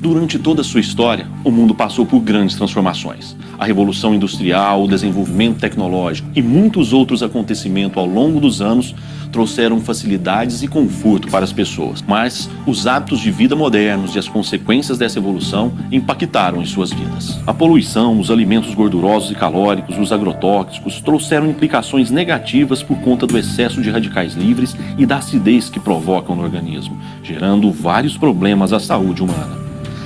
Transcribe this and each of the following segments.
Durante toda a sua história, o mundo passou por grandes transformações. A Revolução Industrial, o desenvolvimento tecnológico e muitos outros acontecimentos ao longo dos anos trouxeram facilidades e conforto para as pessoas. Mas os hábitos de vida modernos e as consequências dessa evolução impactaram em suas vidas. A poluição, os alimentos gordurosos e calóricos, os agrotóxicos trouxeram implicações negativas por conta do excesso de radicais livres e da acidez que provocam no organismo, gerando vários problemas à saúde humana.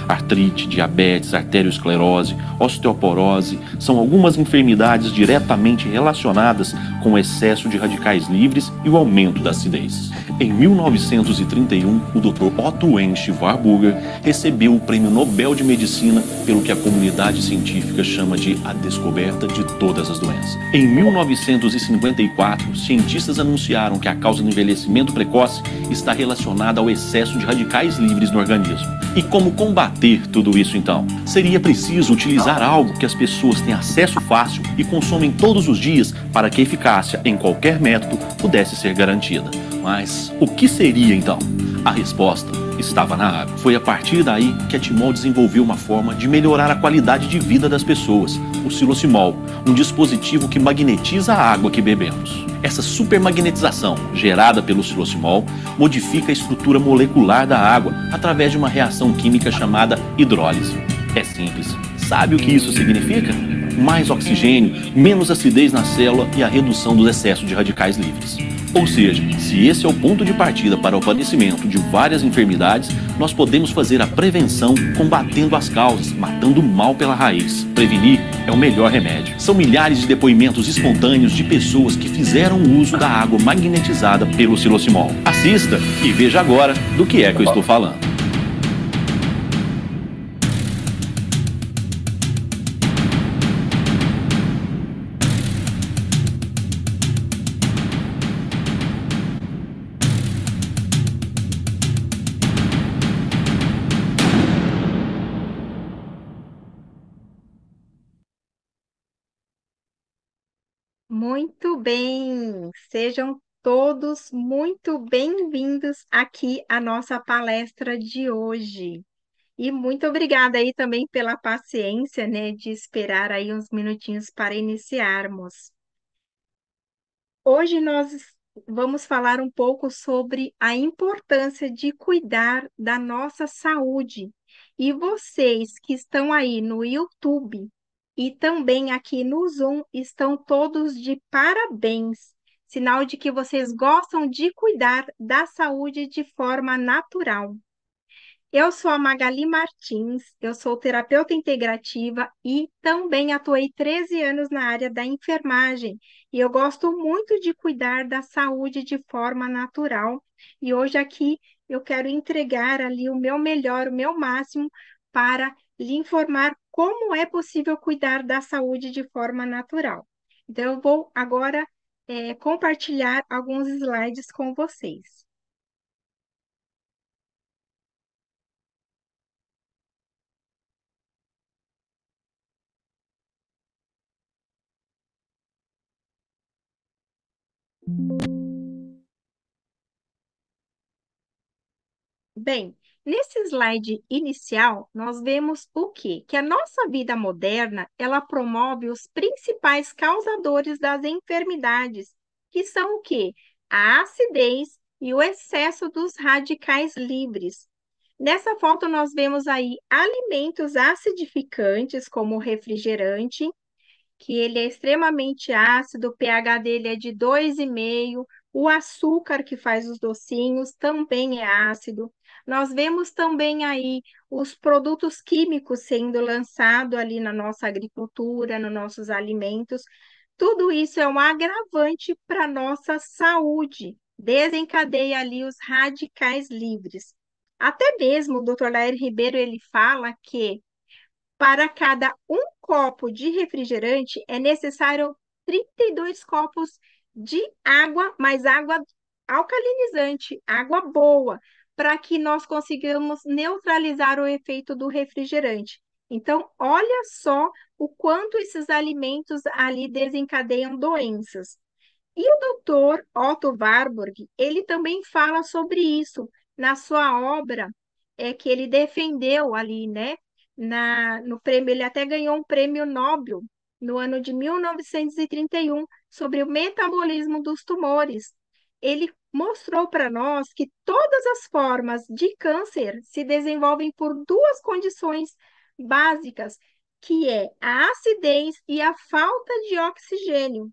Artrite, diabetes, arteriosclerose, osteoporose são algumas enfermidades diretamente relacionadas com o excesso de radicais livres e o aumento da acidez. Em 1931, o Dr. Otto Wendt Warburger recebeu o Prêmio Nobel de Medicina pelo que a comunidade científica chama de a descoberta de todas as doenças. Em 1954, cientistas anunciaram que a causa do envelhecimento precoce está relacionada ao excesso de radicais livres no organismo. E como combater tudo isso então? Seria preciso utilizar algo que as pessoas têm acesso fácil e consomem todos os dias para que a eficácia em qualquer método pudesse ser garantida. Mas o que seria então? A resposta estava na água. Foi a partir daí que a Timol desenvolveu uma forma de melhorar a qualidade de vida das pessoas, o Silosimol, um dispositivo que magnetiza a água que bebemos. Essa supermagnetização, gerada pelo Silosimol, modifica a estrutura molecular da água através de uma reação química chamada hidrólise. É simples. Sabe o que isso significa? Mais oxigênio, menos acidez na célula e a redução do excesso de radicais livres. Ou seja, se esse é o ponto de partida para o padecimento de várias enfermidades, nós podemos fazer a prevenção combatendo as causas, matando o mal pela raiz. Prevenir é o melhor remédio. São milhares de depoimentos espontâneos de pessoas que fizeram uso da água magnetizada pelo Silosimol. Assista e veja agora do que é que eu estou falando. Muito bem, sejam todos muito bem-vindos aqui à nossa palestra de hoje. E muito obrigada aí também pela paciência, né, de esperar aí uns minutinhos para iniciarmos. Hoje nós vamos falar um pouco sobre a importância de cuidar da nossa saúde. E vocês que estão aí no YouTube e também aqui no Zoom estão todos de parabéns, sinal de que vocês gostam de cuidar da saúde de forma natural. Eu sou a Magali Martins, eu sou terapeuta integrativa e também atuei 13 anos na área da enfermagem. E eu gosto muito de cuidar da saúde de forma natural. E hoje aqui eu quero entregar ali o meu melhor, o meu máximo para lhe informar como é possível cuidar da saúde de forma natural. Então eu vou agora compartilhar alguns slides com vocês. Bem, nesse slide inicial, nós vemos o quê? Que a nossa vida moderna, ela promove os principais causadores das enfermidades, que são o quê? A acidez e o excesso dos radicais livres. Nessa foto, nós vemos aí alimentos acidificantes, como o refrigerante, que ele é extremamente ácido, o pH dele é de 2,5. O açúcar que faz os docinhos também é ácido. Nós vemos também aí os produtos químicos sendo lançados ali na nossa agricultura, nos nossos alimentos. Tudo isso é um agravante para a nossa saúde, desencadeia ali os radicais livres. Até mesmo o Dr. Laer Ribeiro, ele fala que para cada um copo de refrigerante é necessário 32 copos de água, mas água alcalinizante, água boa, para que nós consigamos neutralizar o efeito do refrigerante. Então, olha só o quanto esses alimentos ali desencadeiam doenças. E o doutor Otto Warburg, ele também fala sobre isso na sua obra é que ele defendeu ali, né, no prêmio, ele até ganhou um prêmio Nobel no ano de 1931 sobre o metabolismo dos tumores. Ele mostrou para nós que todas as formas de câncer se desenvolvem por duas condições básicas, que é a acidez e a falta de oxigênio.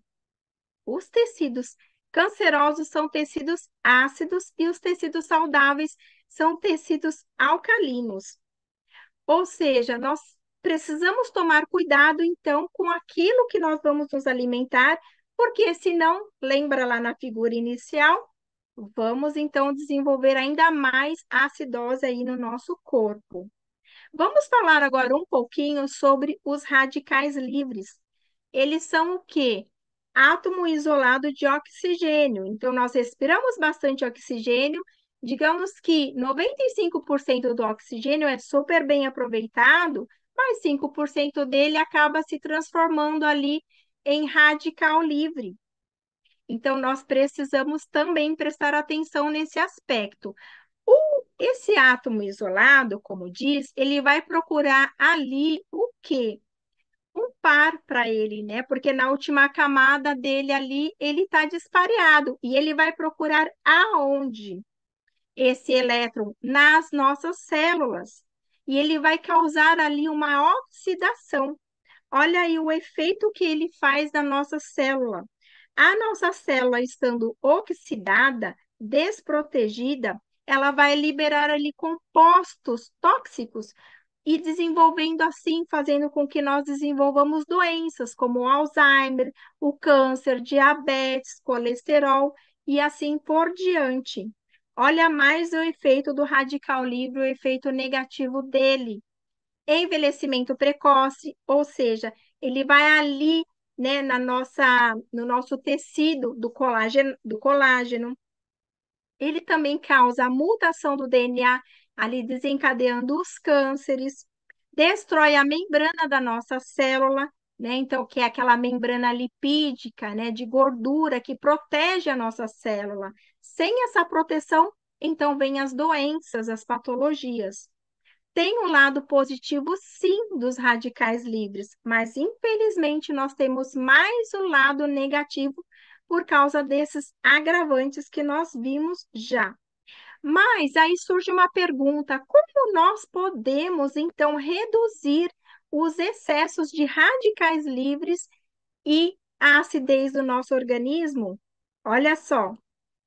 Os tecidos cancerosos são tecidos ácidos e os tecidos saudáveis são tecidos alcalinos. Ou seja, nós precisamos tomar cuidado, então, com aquilo que nós vamos nos alimentar, porque senão, lembra lá na figura inicial, vamos então desenvolver ainda mais acidose aí no nosso corpo. Vamos falar agora um pouquinho sobre os radicais livres. Eles são o quê? Átomo isolado de oxigênio. Então, nós respiramos bastante oxigênio. Digamos que 95% do oxigênio é super bem aproveitado, mas 5% dele acaba se transformando ali em radical livre. Então, nós precisamos também prestar atenção nesse aspecto. Esse átomo isolado, como diz, ele vai procurar ali o quê? Um par para ele, né? Porque na última camada dele ali, ele está dispareado. E ele vai procurar aonde? Esse elétron? Nas nossas células. E ele vai causar ali uma oxidação. Olha aí o efeito que ele faz na nossa célula. A nossa célula estando oxidada, desprotegida, ela vai liberar ali compostos tóxicos e desenvolvendo assim, fazendo com que nós desenvolvamos doenças como o Alzheimer, o câncer, diabetes, colesterol e assim por diante. Olha mais o efeito do radical livre, o efeito negativo dele. Envelhecimento precoce, ou seja, ele vai ali, né, no nosso tecido do colágeno. Ele também causa a mutação do DNA, ali desencadeando os cânceres, destrói a membrana da nossa célula, né? Então, que é aquela membrana lipídica, né, de gordura que protege a nossa célula. Sem essa proteção, então vem as doenças, as patologias. Tem um lado positivo, sim, dos radicais livres, mas infelizmente nós temos mais o lado negativo por causa desses agravantes que nós vimos já. Mas aí surge uma pergunta: como nós podemos então reduzir os excessos de radicais livres e a acidez do nosso organismo? Olha só.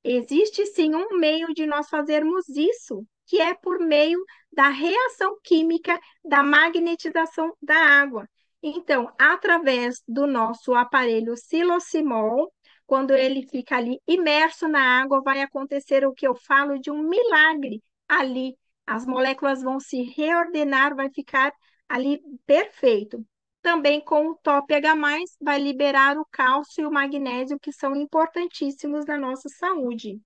Existe sim um meio de nós fazermos isso, que é por meio da reação química da magnetização da água. Então, através do nosso aparelho xilocimol, quando ele fica ali imerso na água, vai acontecer o que eu falo de um milagre ali. As moléculas vão se reordenar, vai ficar ali perfeito. Também com o TOP-H+, vai liberar o cálcio e o magnésio, que são importantíssimos na nossa saúde.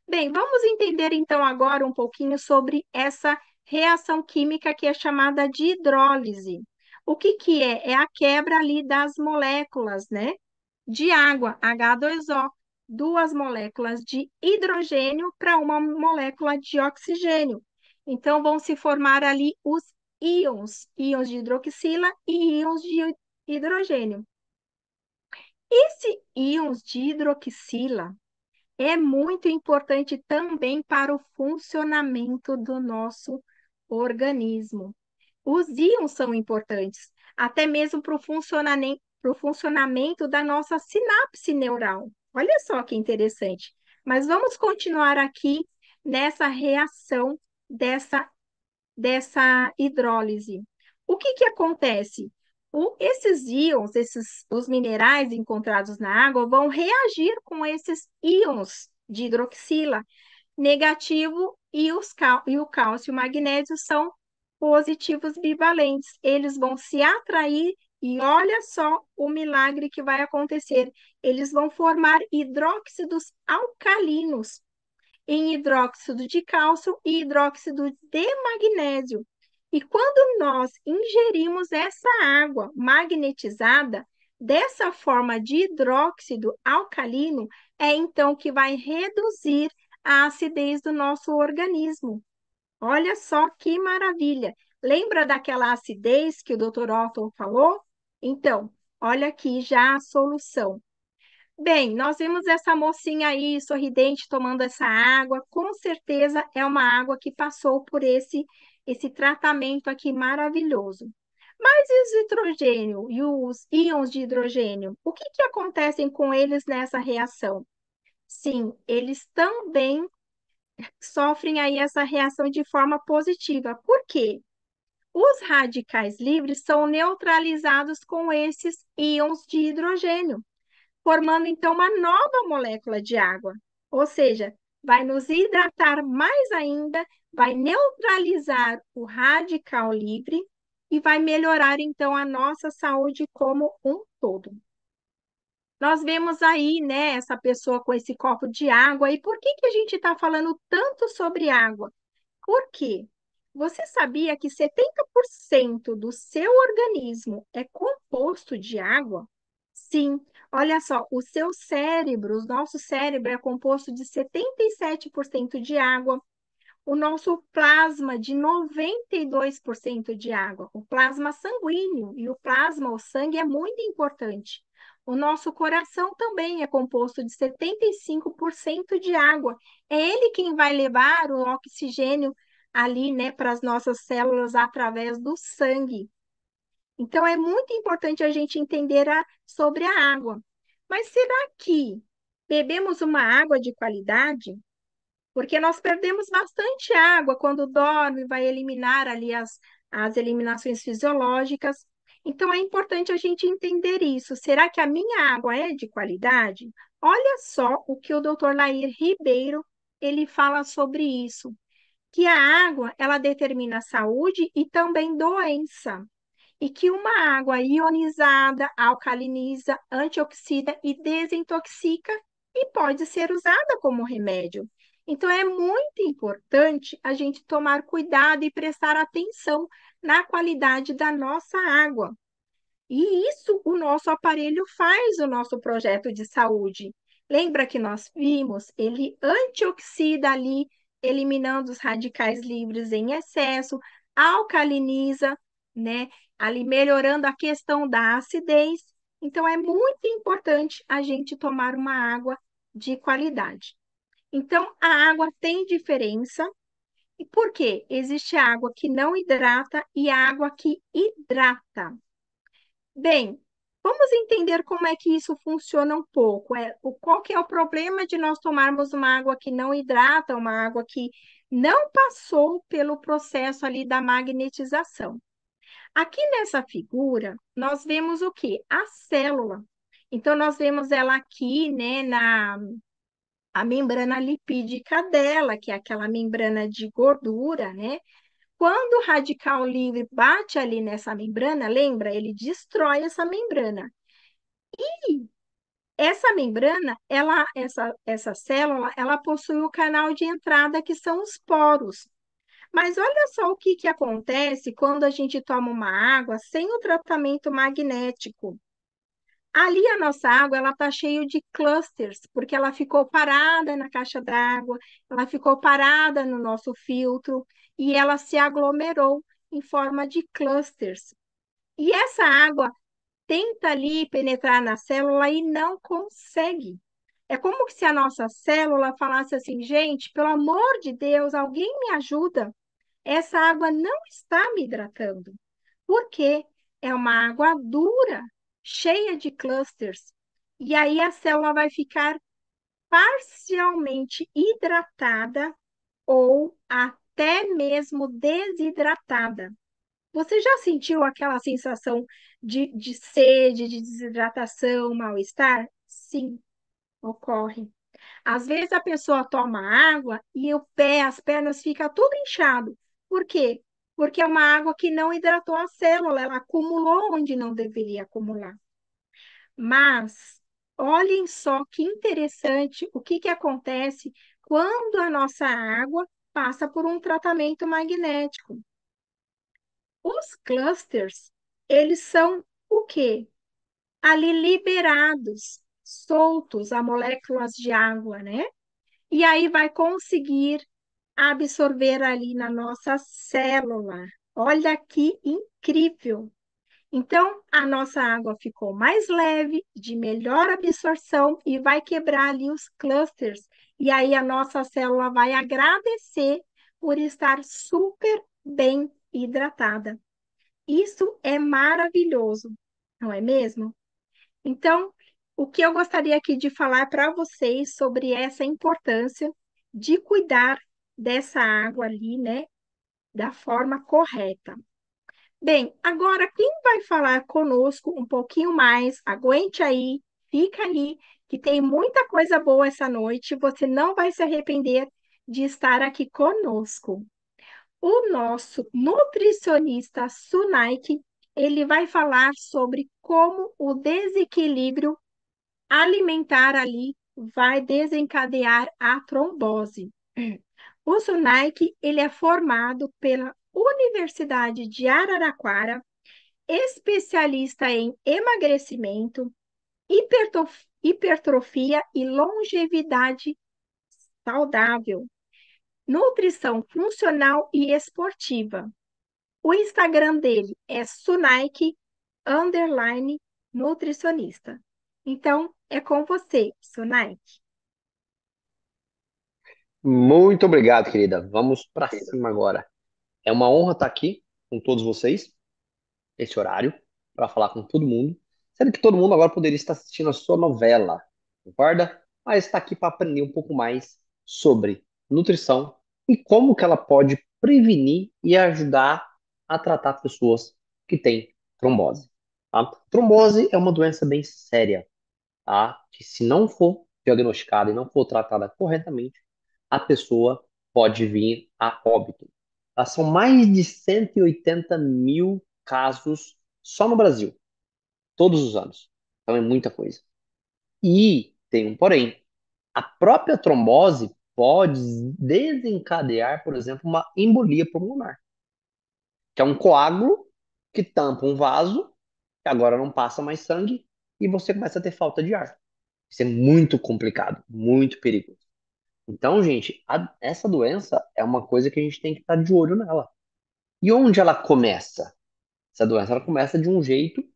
Bem, vamos entender então agora um pouquinho sobre essa reação química que é chamada de hidrólise. O que que é? É a quebra ali das moléculas, né? De água, H2O, duas moléculas de hidrogênio para uma molécula de oxigênio. Então, vão se formar ali os íons, íons de hidroxila e íons de hidrogênio. Esse íons de hidroxila é muito importante também para o funcionamento do nosso organismo. Os íons são importantes, até mesmo para o funcionamento da nossa sinapse neural. Olha só que interessante. Mas vamos continuar aqui nessa reação dessa hidrólise. O que que acontece? Esses íons, os minerais encontrados na água, vão reagir com esses íons de hidroxila negativo e o cálcio e o magnésio são positivos bivalentes. Eles vão se atrair e olha só o milagre que vai acontecer. Eles vão formar hidróxidos alcalinos em hidróxido de cálcio e hidróxido de magnésio. E quando nós ingerimos essa água magnetizada, dessa forma de hidróxido alcalino, é então que vai reduzir a acidez do nosso organismo. Olha só que maravilha. Lembra daquela acidez que o Dr. Otto falou? Então, olha aqui já a solução. Bem, nós vimos essa mocinha aí sorridente tomando essa água. Com certeza é uma água que passou por esse tratamento aqui maravilhoso. Mas e os hidrogênio e os íons de hidrogênio? O que que acontecem com eles nessa reação? Sim, eles também sofrem aí essa reação de forma positiva. Por quê? Os radicais livres são neutralizados com esses íons de hidrogênio, formando então uma nova molécula de água. Ou seja, vai nos hidratar mais ainda, vai neutralizar o radical livre e vai melhorar então a nossa saúde como um todo. Nós vemos aí, né, essa pessoa com esse copo de água. E por que que a gente está falando tanto sobre água? Por quê? Você sabia que 70% do seu organismo é composto de água? Sim, olha só, o seu cérebro, o nosso cérebro é composto de 77% de água, o nosso plasma de 92% de água, o plasma sanguíneo, e o plasma, o sangue, é muito importante. O nosso coração também é composto de 75% de água. É ele quem vai levar o oxigênio ali, né, para as nossas células através do sangue. Então, é muito importante a gente entender sobre a água. Mas será que bebemos uma água de qualidade? Porque nós perdemos bastante água quando dorme, vai eliminar ali as eliminações fisiológicas. Então, é importante a gente entender isso. Será que a minha água é de qualidade? Olha só o que o doutor Lair Ribeiro ele fala sobre isso, que a água ela determina saúde e também doença e que uma água ionizada alcaliniza, antioxida e desintoxica e pode ser usada como remédio. Então, é muito importante a gente tomar cuidado e prestar atenção na qualidade da nossa água. E isso o nosso aparelho faz, o nosso projeto de saúde. Lembra que nós vimos? Ele antioxida ali, eliminando os radicais livres em excesso, alcaliniza, né? Ali melhorando a questão da acidez. Então, é muito importante a gente tomar uma água de qualidade. Então, a água tem diferença. E por quê? Existe água que não hidrata e água que hidrata. Bem, vamos entender como é que isso funciona um pouco. Qual que é o problema de nós tomarmos uma água que não hidrata, uma água que não passou pelo processo ali da magnetização? Aqui nessa figura, nós vemos o quê? A célula. Então, nós vemos ela aqui, né, a membrana lipídica dela, que é aquela membrana de gordura, né? Quando o radical livre bate ali nessa membrana, lembra? Ele destrói essa membrana. Essa membrana, essa célula, ela possui o canal de entrada que são os poros. Mas olha só o que que acontece quando a gente toma uma água sem o tratamento magnético. Ali a nossa água, ela está cheia de clusters, porque ela ficou parada na caixa d'água, ela ficou parada no nosso filtro e ela se aglomerou em forma de clusters. E essa água tenta ali penetrar na célula e não consegue. É como se a nossa célula falasse assim, gente, pelo amor de Deus, alguém me ajuda. Essa água não está me hidratando. Por quê? É uma água dura, cheia de clusters. E aí a célula vai ficar parcialmente hidratada ou até mesmo desidratada. Você já sentiu aquela sensação de sede, de desidratação, mal-estar? Sim, ocorre. Às vezes a pessoa toma água e o pé, as pernas ficam tudo inchado. Por quê? Porque é uma água que não hidratou a célula, ela acumulou onde não deveria acumular. Mas olhem só que interessante o que que acontece quando a nossa água passa por um tratamento magnético. Os clusters, eles são o quê? Ali liberados, soltos a moléculas de água, né? E aí vai conseguir absorver ali na nossa célula. Olha que incrível! Então, a nossa água ficou mais leve, de melhor absorção e vai quebrar ali os clusters. E aí a nossa célula vai agradecer por estar super bem hidratada. Isso é maravilhoso, não é mesmo? Então, o que eu gostaria aqui de falar para vocês sobre essa importância de cuidar dessa água ali, né, da forma correta. Bem, agora quem vai falar conosco um pouquinho mais, aguente aí, fica aí, que tem muita coisa boa essa noite, você não vai se arrepender de estar aqui conosco. O nosso nutricionista Sunaik, ele vai falar sobre como o desequilíbrio alimentar ali vai desencadear a trombose. O Sunaik, ele é formado pela Universidade de Araraquara, especialista em emagrecimento, hipertrofia e longevidade saudável, nutrição funcional e esportiva. O Instagram dele é Sunaik_nutricionista. Então, é com você, Sunaik. Muito obrigado, querida. Vamos para cima agora. É uma honra estar aqui com todos vocês, esse horário, para falar com todo mundo. Sendo que todo mundo agora poderia estar assistindo a sua novela, concorda? Mas está aqui para aprender um pouco mais sobre nutrição e como que ela pode prevenir e ajudar a tratar pessoas que têm trombose. Tá? Trombose é uma doença bem séria, tá? Que se não for diagnosticada e não for tratada corretamente, a pessoa pode vir a óbito. São mais de 180 mil casos só no Brasil, todos os anos. Então é muita coisa. E tem um porém. A própria trombose pode desencadear, por exemplo, uma embolia pulmonar, que é um coágulo que tampa um vaso, que agora não passa mais sangue, e você começa a ter falta de ar. Isso é muito complicado, muito perigoso. Então, gente, essa doença é uma coisa que a gente tem que estar de olho nela. E onde ela começa? Essa doença ela começa de um jeito,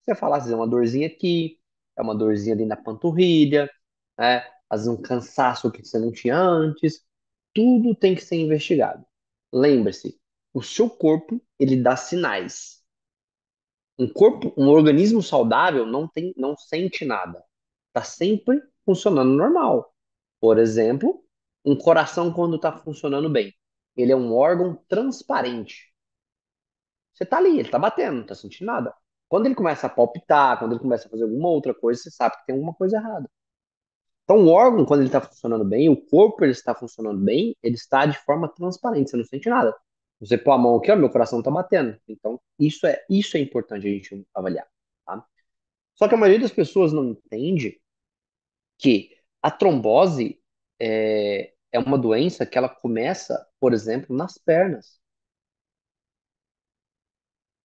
você fala, às vezes é uma dorzinha aqui, é uma dorzinha ali na panturrilha, né? Às vezes um cansaço que você não tinha antes. Tudo tem que ser investigado. Lembre-se, o seu corpo, ele dá sinais. Um organismo saudável não sente nada. Está sempre funcionando normal. Por exemplo, um coração quando está funcionando bem. Ele é um órgão transparente. Você está ali, ele está batendo, não está sentindo nada. Quando ele começa a palpitar, quando ele começa a fazer alguma outra coisa, você sabe que tem alguma coisa errada. Então, o órgão, quando ele está funcionando bem, o corpo ele está funcionando bem, ele está de forma transparente, você não sente nada. Você põe a mão aqui, ó, meu coração está batendo. Então, isso é importante a gente avaliar, tá? Só que a maioria das pessoas não entende que a trombose é uma doença que ela começa, por exemplo, nas pernas.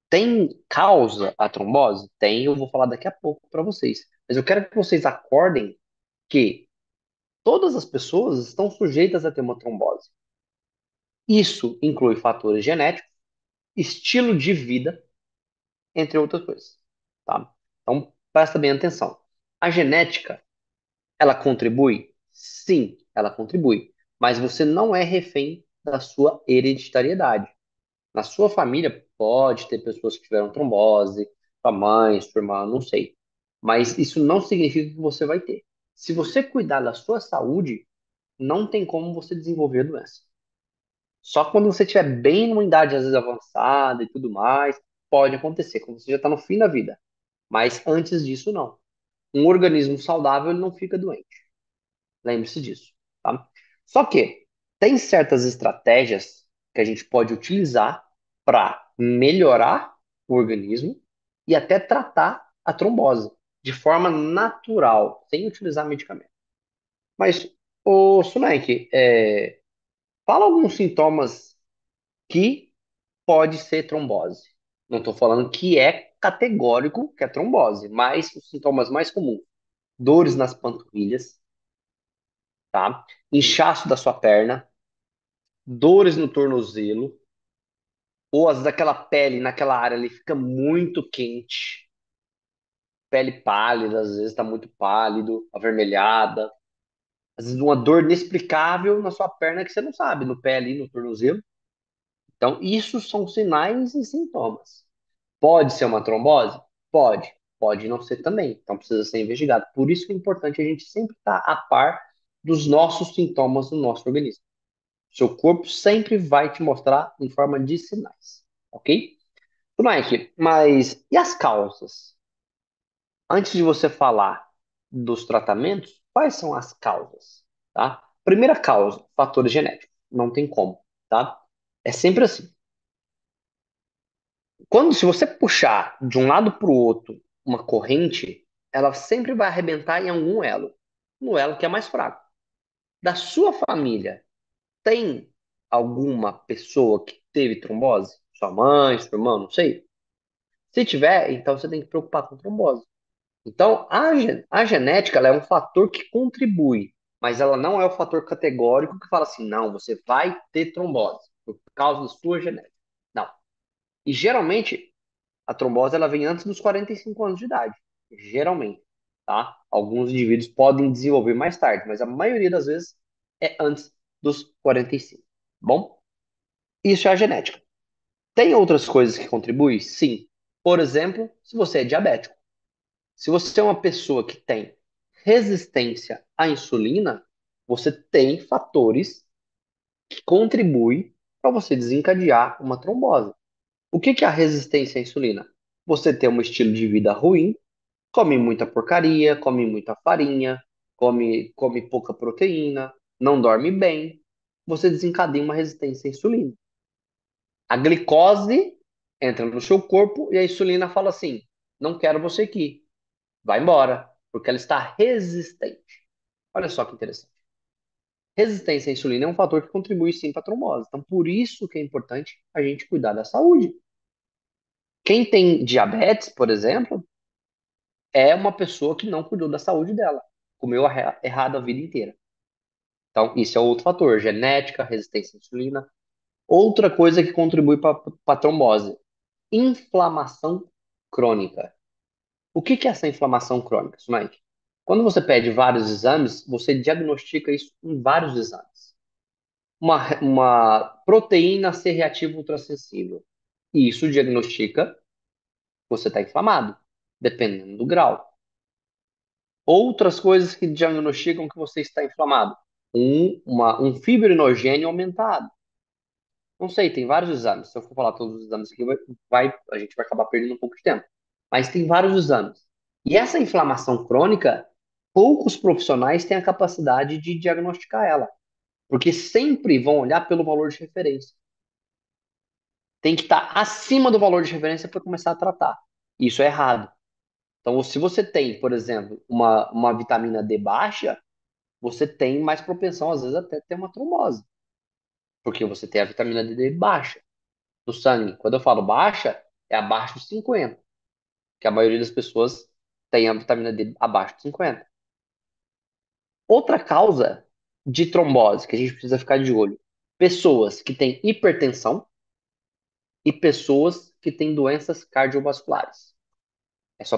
Tem causa a trombose? Tem, eu vou falar daqui a pouco para vocês. Mas eu quero que vocês acordem que todas as pessoas estão sujeitas a ter uma trombose. Isso inclui fatores genéticos, estilo de vida, entre outras coisas, tá? Então, presta bem atenção. A genética, ela contribui? Sim, ela contribui. Mas você não é refém da sua hereditariedade. Na sua família pode ter pessoas que tiveram trombose, sua mãe, sua irmã, não sei. Mas isso não significa que você vai ter. Se você cuidar da sua saúde, não tem como você desenvolver a doença. Só quando você estiver bem numa idade, às vezes, avançada e tudo mais, pode acontecer, quando você já está no fim da vida. Mas antes disso, não. Um organismo saudável, ele não fica doente. Lembre-se disso, tá? Só que tem certas estratégias que a gente pode utilizar para melhorar o organismo e até tratar a trombose de forma natural, sem utilizar medicamento. Mas, o Sunaik, fala alguns sintomas que pode ser trombose. Não estou falando que é categórico que é trombose, mas os sintomas mais comuns: dores nas panturrilhas, tá? Inchaço da sua perna, dores no tornozelo, ou às vezes aquela pele naquela área ali fica muito quente, pele pálida, às vezes está muito pálido, avermelhada, às vezes uma dor inexplicável na sua perna que você não sabe, no pé ali, no tornozelo. Então, isso são sinais e sintomas. Pode ser uma trombose? Pode. Pode não ser também. Então, precisa ser investigado. Por isso que é importante a gente sempre estar a par dos nossos sintomas no nosso organismo. Seu corpo sempre vai te mostrar em forma de sinais. Ok? Mike, mas e as causas? Antes de você falar dos tratamentos, quais são as causas? Tá? Primeira causa, fatores genéticos. Não tem como, tá? É sempre assim. Se você puxar de um lado para o outro uma corrente, ela sempre vai arrebentar em algum elo, no elo que é mais fraco. Da sua família, tem alguma pessoa que teve trombose? Sua mãe, seu irmão, não sei. Se tiver, então você tem que preocupar com trombose. Então, a genética ela é um fator que contribui, mas ela não é o fator categórico que fala assim, não, você vai ter trombose por causa da sua genética. Não. E geralmente a trombose ela vem antes dos 45 anos de idade, geralmente, tá? Alguns indivíduos podem desenvolver mais tarde, mas a maioria das vezes é antes dos 45. Bom, isso é a genética. Tem outras coisas que contribuem? Sim. Por exemplo, se você é diabético. Se você é uma pessoa que tem resistência à insulina, você tem fatores que contribuem para você desencadear uma trombose. O que que é a resistência à insulina? Você tem um estilo de vida ruim, come muita porcaria, come muita farinha, come pouca proteína, não dorme bem, você desencadeia uma resistência à insulina. A glicose entra no seu corpo e a insulina fala assim: não quero você aqui, vai embora, porque ela está resistente. Olha só que interessante. Resistência à insulina é um fator que contribui sim para a trombose. Então, por isso que é importante a gente cuidar da saúde. Quem tem diabetes, por exemplo, é uma pessoa que não cuidou da saúde dela. Comeu errado a vida inteira. Então, isso é outro fator. Genética, resistência à insulina. Outra coisa que contribui para a trombose: inflamação crônica. O que que é essa inflamação crônica, Mike? Quando você pede vários exames, você diagnostica isso em vários exames. Uma proteína C reativa ultrassensível. E isso diagnostica que você está inflamado, dependendo do grau. Outras coisas que diagnosticam que você está inflamado. Um fibrinogênio aumentado. Não sei, tem vários exames. Se eu for falar todos os exames aqui, a gente vai acabar perdendo um pouco de tempo. Mas tem vários exames. E essa inflamação crônica, poucos profissionais têm a capacidade de diagnosticar ela. Porque sempre vão olhar pelo valor de referência. Tem que estar acima do valor de referência para começar a tratar. Isso é errado. Então, se você tem, por exemplo, uma vitamina D baixa, você tem mais propensão, às vezes, até ter uma trombose. Porque você tem a vitamina D baixa no sangue. Quando eu falo baixa, é abaixo de 50. Que a maioria das pessoas tem a vitamina D abaixo de 50. Outra causa de trombose que a gente precisa ficar de olho: pessoas que têm hipertensão e pessoas que têm doenças cardiovasculares. É só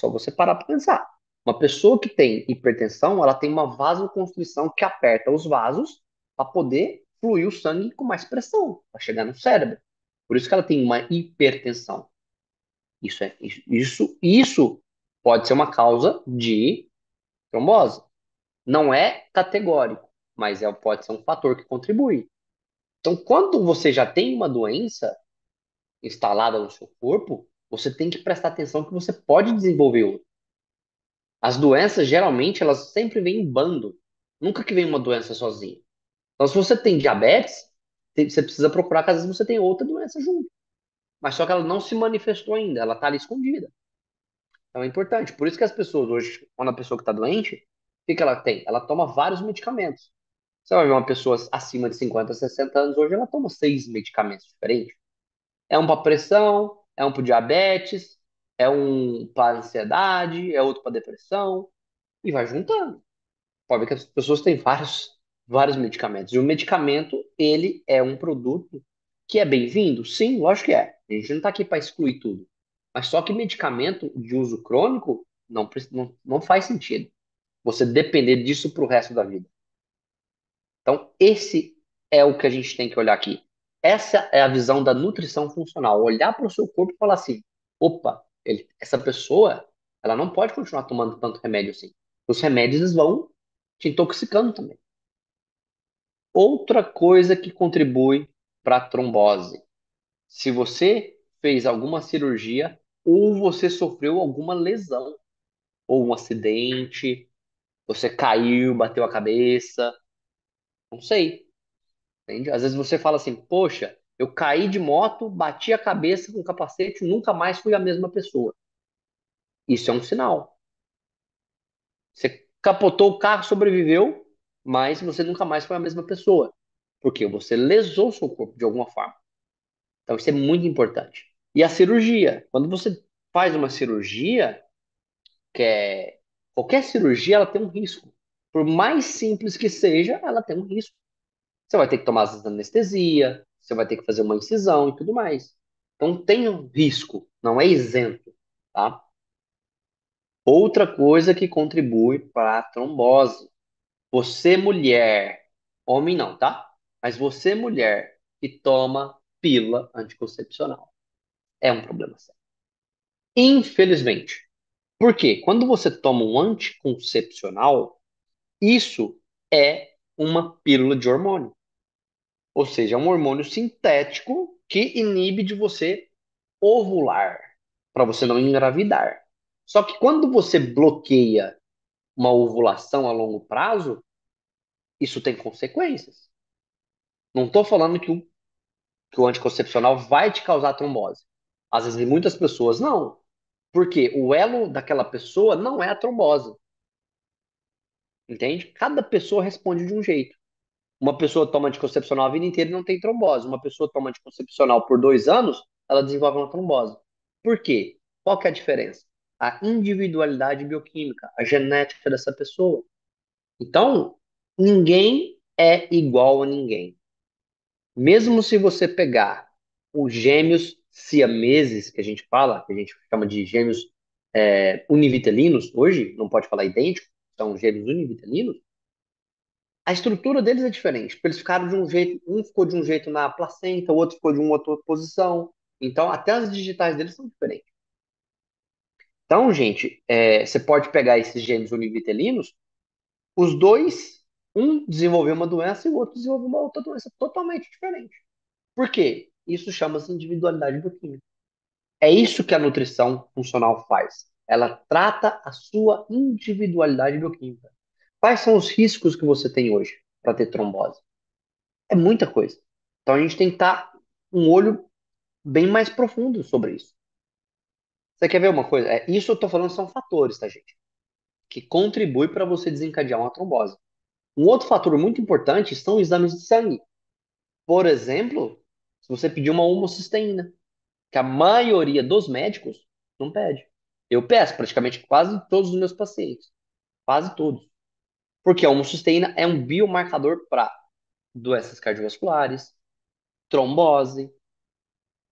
você parar para pensar. Uma pessoa que tem hipertensão, ela tem uma vasoconstrição que aperta os vasos para poder fluir o sangue com mais pressão, para chegar no cérebro. Por isso que ela tem uma hipertensão. Isso pode ser uma causa de trombose. Não é categórico, mas pode ser um fator que contribui. Então, quando você já tem uma doença instalada no seu corpo, você tem que prestar atenção que você pode desenvolver outra. As doenças, geralmente, elas sempre vêm em bando. Nunca que vem uma doença sozinha. Então, se você tem diabetes, você precisa procurar que às vezes você tem outra doença junto. Mas só que ela não se manifestou ainda, ela está ali escondida. Então é importante. Por isso que as pessoas hoje, quando a pessoa que está doente, o que que ela tem? Ela toma vários medicamentos. Você vai ver uma pessoa acima de 50, 60 anos, hoje ela toma 6 medicamentos diferentes. É um para pressão, é um para diabetes, é um para ansiedade, é outro para depressão, e vai juntando. Pode ver que as pessoas têm vários. vários medicamentos. E o medicamento, ele é um produto que é bem-vindo? Sim, lógico que é. A gente não está aqui para excluir tudo. Mas só que medicamento de uso crônico não faz sentido. Você depender disso para o resto da vida. Então, esse é o que a gente tem que olhar aqui. Essa é a visão da nutrição funcional. Olhar para o seu corpo e falar assim: opa, essa pessoa, ela não pode continuar tomando tanto remédio assim. Os remédios eles vão te intoxicando também. Outra coisa que contribui para a trombose. Se você fez alguma cirurgia ou você sofreu alguma lesão, ou um acidente, você caiu, bateu a cabeça, não sei, entende? Às vezes você fala assim, poxa, eu caí de moto, bati a cabeça com o capacete, nunca mais fui a mesma pessoa. Isso é um sinal. Você capotou o carro, sobreviveu, mas você nunca mais foi a mesma pessoa. Porque você lesou seu corpo de alguma forma. Então, isso é muito importante. E a cirurgia. Quando você faz uma cirurgia, que é... qualquer cirurgia, ela tem um risco. Por mais simples que seja, ela tem um risco. Você vai ter que tomar as anestesia, você vai ter que fazer uma incisão e tudo mais. Então, tem um risco, não é isento, tá? Outra coisa que contribui para a trombose. Você, mulher, homem não, tá? Mas você, mulher, que toma pílula anticoncepcional. É um problema sério. Infelizmente. Por quê? Quando você toma um anticoncepcional, isso é uma pílula de hormônio. Ou seja, é um hormônio sintético que inibe de você ovular, para você não engravidar. Só que quando você bloqueia uma ovulação a longo prazo, isso tem consequências. Não estou falando que o anticoncepcional vai te causar trombose. Às vezes, em muitas pessoas, não. Porque o elo daquela pessoa não é a trombose. Entende? Cada pessoa responde de um jeito. Uma pessoa toma anticoncepcional a vida inteira e não tem trombose. Uma pessoa toma anticoncepcional por 2 anos, ela desenvolve uma trombose. Por quê? Qual que é a diferença? A individualidade bioquímica, a genética dessa pessoa. Então, ninguém é igual a ninguém. Mesmo se você pegar os gêmeos siameses, que a gente fala, que a gente chama de gêmeos univitelinos, hoje, não pode falar idêntico, são gêmeos univitelinos, a estrutura deles é diferente. Eles ficaram de um jeito, um ficou de um jeito na placenta, o outro ficou de uma outra posição. Então, até as digitais deles são diferentes. Então, gente, você pode pegar esses gêmeos univitelinos, os dois, um desenvolveu uma doença e o outro desenvolveu uma outra doença totalmente diferente. Por quê? Isso chama-se individualidade bioquímica. É isso que a nutrição funcional faz. Ela trata a sua individualidade bioquímica. Quais são os riscos que você tem hoje para ter trombose? É muita coisa. Então a gente tem que estar um olho bem mais profundo sobre isso. Você quer ver uma coisa? Isso eu estou falando são fatores, tá, gente? Que contribuem para você desencadear uma trombose. Um outro fator muito importante são exames de sangue. Por exemplo, se você pedir uma homocisteína, que a maioria dos médicos não pede. Eu peço praticamente quase todos os meus pacientes. Quase todos. Porque a homocisteína é um biomarcador para doenças cardiovasculares, trombose.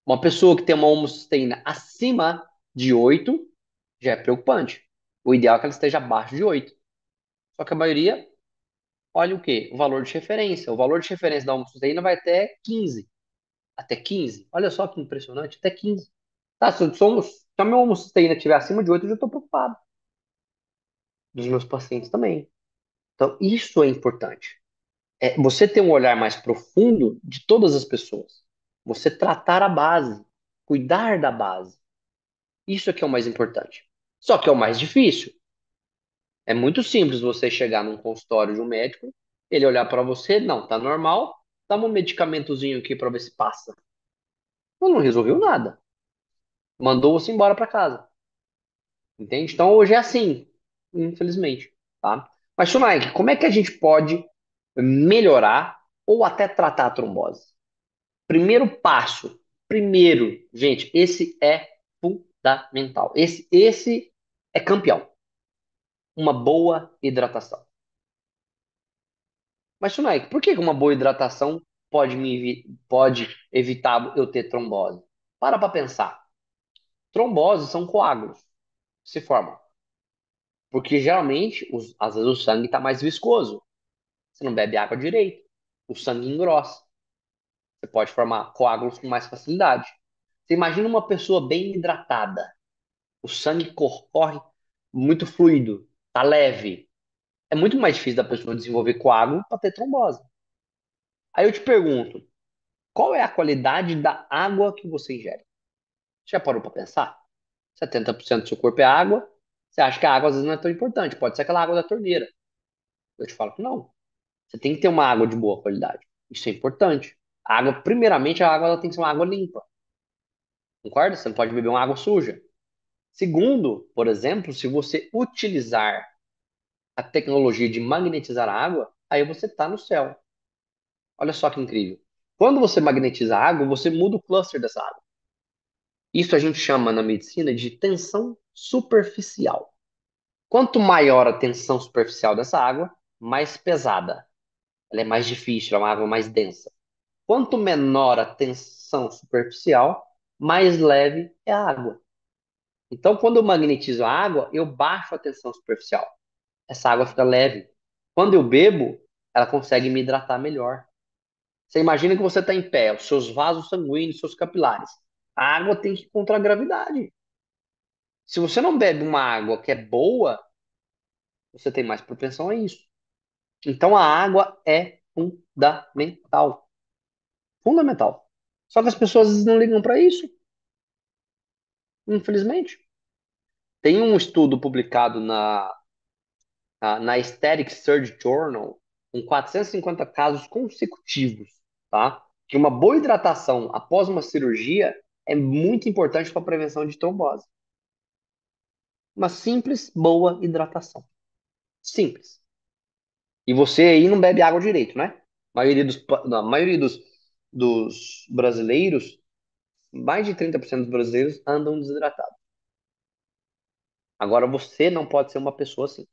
Uma pessoa que tem uma homocisteína acima de 8 já é preocupante. O ideal é que ela esteja abaixo de 8. Só que a maioria olha o quê? O valor de referência. O valor de referência da homocisteína vai até 15. Até 15. Olha só que impressionante, até 15. Tá, se a minha homocisteína estiver acima de 8, eu já estou preocupado. Dos meus pacientes também. Então, isso é importante. Você ter um olhar mais profundo de todas as pessoas. Você tratar a base. Cuidar da base. Isso é que é o mais importante. Só que é o mais difícil. É muito simples você chegar num consultório de um médico, ele olhar para você, não, tá normal, dá um medicamentozinho aqui para ver se passa. Mas não resolveu nada. Mandou você embora para casa. Entende? Então hoje é assim, infelizmente, tá? Mas, Sunaik, como é que a gente pode melhorar ou até tratar a trombose? Primeiro passo, primeiro, gente, esse é fundamental. Esse é campeão. Uma boa hidratação. Mas, Sunai, por que que uma boa hidratação pode evitar eu ter trombose? Para pensar. Tromboses são coágulos que se formam. Porque geralmente, às vezes, o sangue está mais viscoso. Você não bebe água direito. O sangue engrossa. Você pode formar coágulos com mais facilidade. Você imagina uma pessoa bem hidratada. O sangue corre muito fluido, tá leve. É muito mais difícil da pessoa desenvolver coágulo para ter trombose. Aí eu te pergunto, qual é a qualidade da água que você ingere? Já parou para pensar? 70% do seu corpo é água. Você acha que a água às vezes não é tão importante. Pode ser aquela água da torneira. Eu te falo que não. Você tem que ter uma água de boa qualidade. Isso é importante. A água, primeiramente, a água ela tem que ser uma água limpa. Concorda? Você não pode beber uma água suja. Segundo, por exemplo, se você utilizar a tecnologia de magnetizar a água, aí você está no céu. Olha só que incrível. Quando você magnetiza a água, você muda o cluster dessa água. Isso a gente chama na medicina de tensão superficial. Quanto maior a tensão superficial dessa água, mais pesada. Ela é mais difícil, é uma água mais densa. Quanto menor a tensão superficial, mais leve é a água. Então, quando eu magnetizo a água, eu baixo a tensão superficial. Essa água fica leve. Quando eu bebo, ela consegue me hidratar melhor. Você imagina que você está em pé, os seus vasos sanguíneos, seus capilares. A água tem que ir contra a gravidade. Se você não bebe uma água que é boa, você tem mais propensão a isso. Então a água é fundamental. Fundamental. Só que as pessoas não ligam para isso, infelizmente. Tem um estudo publicado na Aesthetic Surgery Journal, com 450 casos consecutivos, tá? Que uma boa hidratação após uma cirurgia é muito importante para a prevenção de trombose. Uma simples, boa hidratação. Simples. E você aí não bebe água direito, né? A maioria dos brasileiros, mais de 30% dos brasileiros andam desidratados. Agora você não pode ser uma pessoa assim.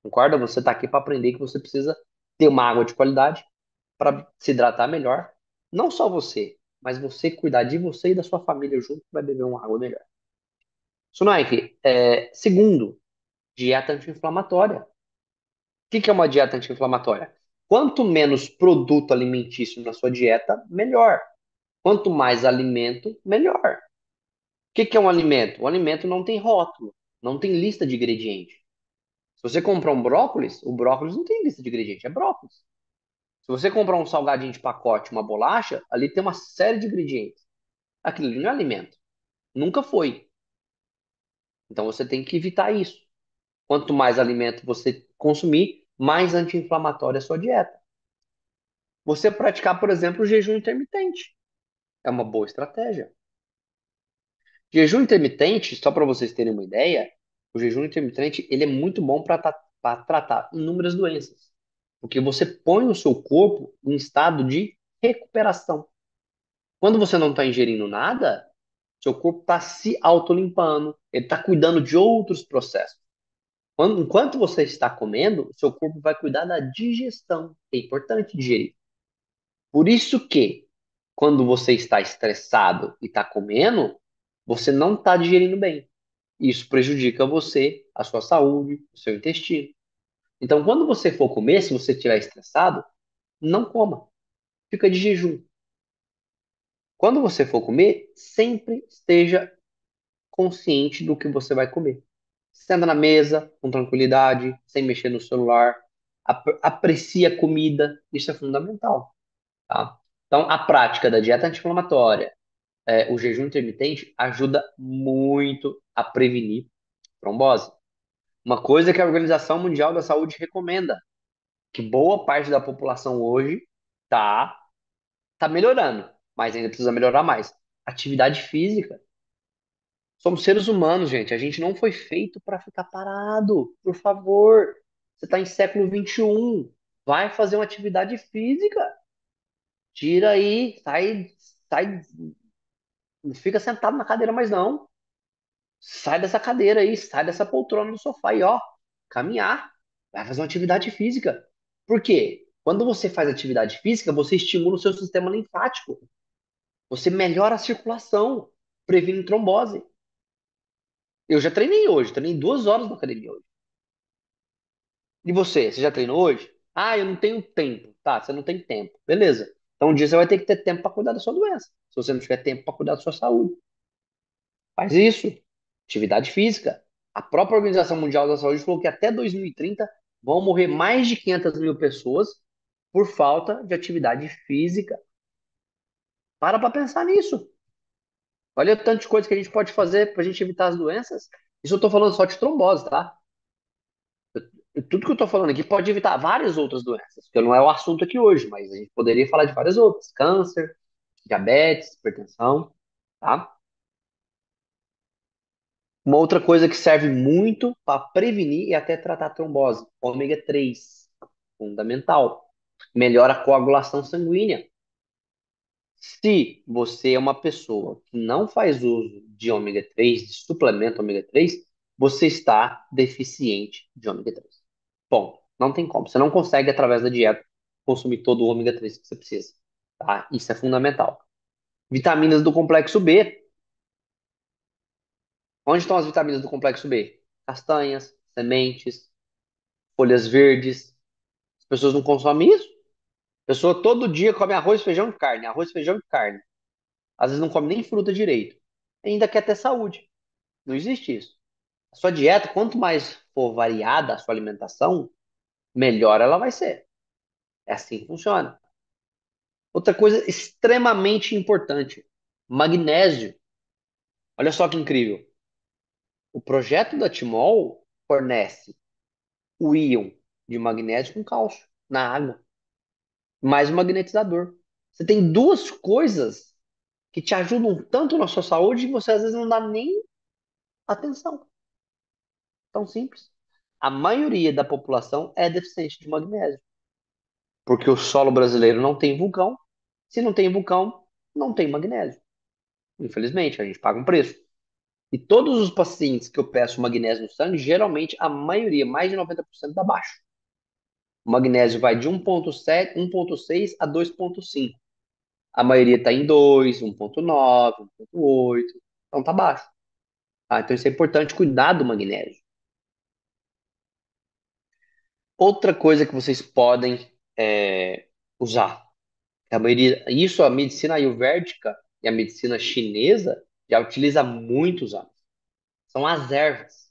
Concorda? Você está aqui para aprender que você precisa ter uma água de qualidade para se hidratar melhor. Não só você, mas você cuidar de você e da sua família junto vai beber uma água melhor. Sunaik, segundo, dieta anti-inflamatória. O que é uma dieta anti-inflamatória? Quanto menos produto alimentício na sua dieta, melhor. Quanto mais alimento, melhor. O que é um alimento? O alimento não tem rótulo, não tem lista de ingredientes. Se você comprar um brócolis, o brócolis não tem lista de ingredientes, é brócolis. Se você comprar um salgadinho de pacote, uma bolacha, ali tem uma série de ingredientes. Aquilo ali não é alimento. Nunca foi. Então você tem que evitar isso. Quanto mais alimento você consumir, mais anti-inflamatória é a sua dieta. Você praticar, por exemplo, o jejum intermitente. É uma boa estratégia. Jejum intermitente, só para vocês terem uma ideia, o jejum intermitente ele é muito bom para tratar inúmeras doenças. Porque você põe o seu corpo em estado de recuperação. Quando você não está ingerindo nada, seu corpo está se autolimpando, ele está cuidando de outros processos. Enquanto você está comendo, seu corpo vai cuidar da digestão. É importante digerir. Por isso que, quando você está estressado e está comendo, você não está digerindo bem. Isso prejudica você, a sua saúde, o seu intestino. Então, quando você for comer, se você estiver estressado, não coma. Fica de jejum. Quando você for comer, sempre esteja consciente do que você vai comer. Senta na mesa com tranquilidade, sem mexer no celular. Aprecie a comida. Isso é fundamental, tá? Então, a prática da dieta anti-inflamatória, o jejum intermitente, ajuda muito a prevenir trombose. Uma coisa que a Organização Mundial da Saúde recomenda, que boa parte da população hoje tá, tá melhorando, mas ainda precisa melhorar mais. Atividade física. Somos seres humanos, gente. A gente não foi feito para ficar parado. Por favor. Você está em século XXI. Vai fazer uma atividade física. Tira aí, sai, não fica sentado na cadeira mais não. Sai dessa cadeira aí, sai dessa poltrona do sofá e ó, caminhar. Vai fazer uma atividade física. Por quê? Quando você faz atividade física, você estimula o seu sistema linfático. Você melhora a circulação, previne trombose. Eu já treinei hoje, treinei 2 horas na academia hoje. E você já treinou hoje? Ah, eu não tenho tempo. Tá, você não tem tempo. Beleza. Então um dia você vai ter que ter tempo para cuidar da sua doença. Se você não tiver tempo para cuidar da sua saúde. Faz isso. Atividade física. A própria Organização Mundial da Saúde falou que até 2030 vão morrer mais de 500 mil pessoas por falta de atividade física. Para pensar nisso. Olha o tanto de coisa que a gente pode fazer para a gente evitar as doenças. Isso eu estou falando só de trombose, tá? Tudo que eu estou falando aqui pode evitar várias outras doenças, que não é o assunto aqui hoje, mas a gente poderia falar de várias outras. Câncer, diabetes, hipertensão, tá? Uma outra coisa que serve muito para prevenir e até tratar trombose, ômega 3, fundamental. Melhora a coagulação sanguínea. Se você é uma pessoa que não faz uso de ômega 3, de suplemento ômega 3, você está deficiente de ômega 3. Bom, não tem como. Você não consegue, através da dieta, consumir todo o ômega 3 que você precisa. Tá? Isso é fundamental. Vitaminas do complexo B. Onde estão as vitaminas do complexo B? Castanhas, sementes, folhas verdes. As pessoas não consomem isso. A pessoa todo dia come arroz, feijão e carne, arroz, feijão e carne. Às vezes não come nem fruta direito. Ainda quer ter saúde. Não existe isso. A sua dieta, quanto mais for variada a sua alimentação, melhor ela vai ser. É assim que funciona. Outra coisa extremamente importante: magnésio. Olha só que incrível. O projeto da Timol fornece o íon de magnésio com cálcio na água, mais o magnetizador. Você tem duas coisas que te ajudam tanto na sua saúde e você às vezes não dá nem atenção. Tão simples. A maioria da população é deficiente de magnésio, porque o solo brasileiro não tem vulcão. Se não tem vulcão, não tem magnésio. Infelizmente, a gente paga um preço. E todos os pacientes que eu peço magnésio no sangue, geralmente a maioria, mais de 90%, dá baixo. O magnésio vai de 1,7, 1,6 a 2,5. A maioria está em 2, 1,9, 1,8. Então tá baixo. Tá? Então isso é importante cuidar do magnésio. Outra coisa que vocês podem usar. A maioria, isso a medicina ayurvédica e a medicina chinesa já utiliza há muitos anos. São as ervas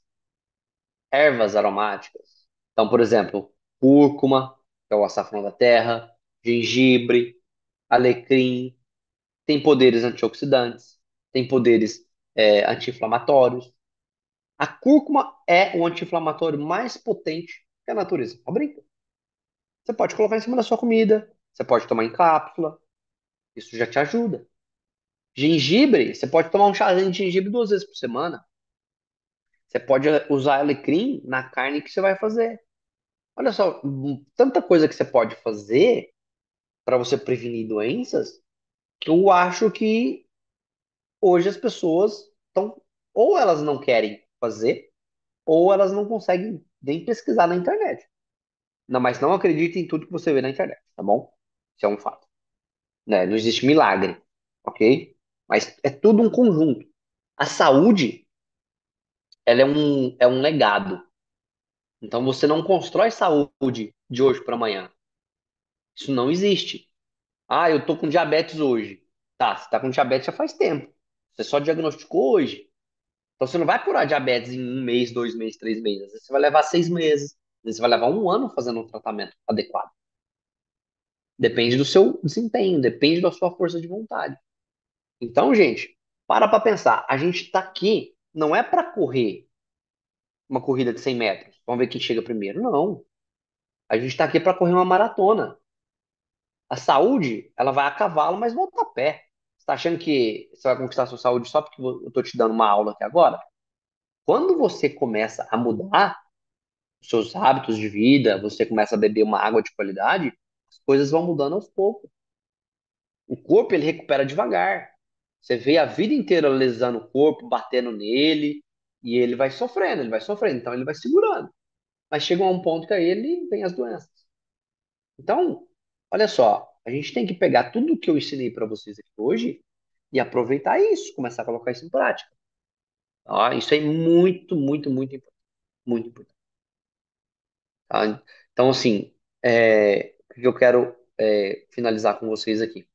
aromáticas. Então, por exemplo, cúrcuma, que é o açafrão da terra, gengibre, alecrim, tem poderes antioxidantes, tem poderes anti-inflamatórios. A cúrcuma é o anti-inflamatório mais potente que a natureza fabrica. Você pode colocar em cima da sua comida, você pode tomar em cápsula, isso já te ajuda. Gengibre, você pode tomar um chazinho de gengibre 2 vezes por semana. Você pode usar alecrim na carne que você vai fazer. Olha só, tanta coisa que você pode fazer para você prevenir doenças, que eu acho que hoje as pessoas estão, ou elas não querem fazer, ou elas não conseguem nem pesquisar na internet. Não, mas não acredite em tudo que você vê na internet, tá bom? Isso é um fato, né? Não existe milagre, ok? Mas é tudo um conjunto. A saúde, ela é um legado. Então você não constrói saúde de hoje para amanhã. Isso não existe. Ah, eu tô com diabetes hoje. Tá, você tá com diabetes já faz tempo. Você só diagnosticou hoje. Então você não vai curar diabetes em 1 mês, 2 meses, 3 meses. Às vezes você vai levar 6 meses. Às vezes você vai levar um ano fazendo um tratamento adequado. Depende do seu desempenho, depende da sua força de vontade. Então, gente, para pensar. A gente tá aqui não é para correr uma corrida de 100 metros. Vamos ver quem chega primeiro. Não. A gente tá aqui para correr uma maratona. A saúde, ela vai a cavalo, mas volta a pé. Você tá achando que você vai conquistar a sua saúde só porque eu tô te dando uma aula aqui agora? Quando você começa a mudar os seus hábitos de vida, você começa a beber uma água de qualidade, as coisas vão mudando aos poucos. O corpo, ele recupera devagar. Você vê a vida inteira lesando o corpo, batendo nele, e ele vai sofrendo, ele vai sofrendo. Então ele vai segurando. Mas chega a um ponto que aí ele vem as doenças. Então, Olha só, a gente tem que pegar tudo que eu ensinei para vocês aqui hoje e aproveitar isso, começar a colocar isso em prática. Tá? Isso é muito, muito, muito importante. Muito importante. Tá? Então, assim, o que eu quero finalizar com vocês aqui.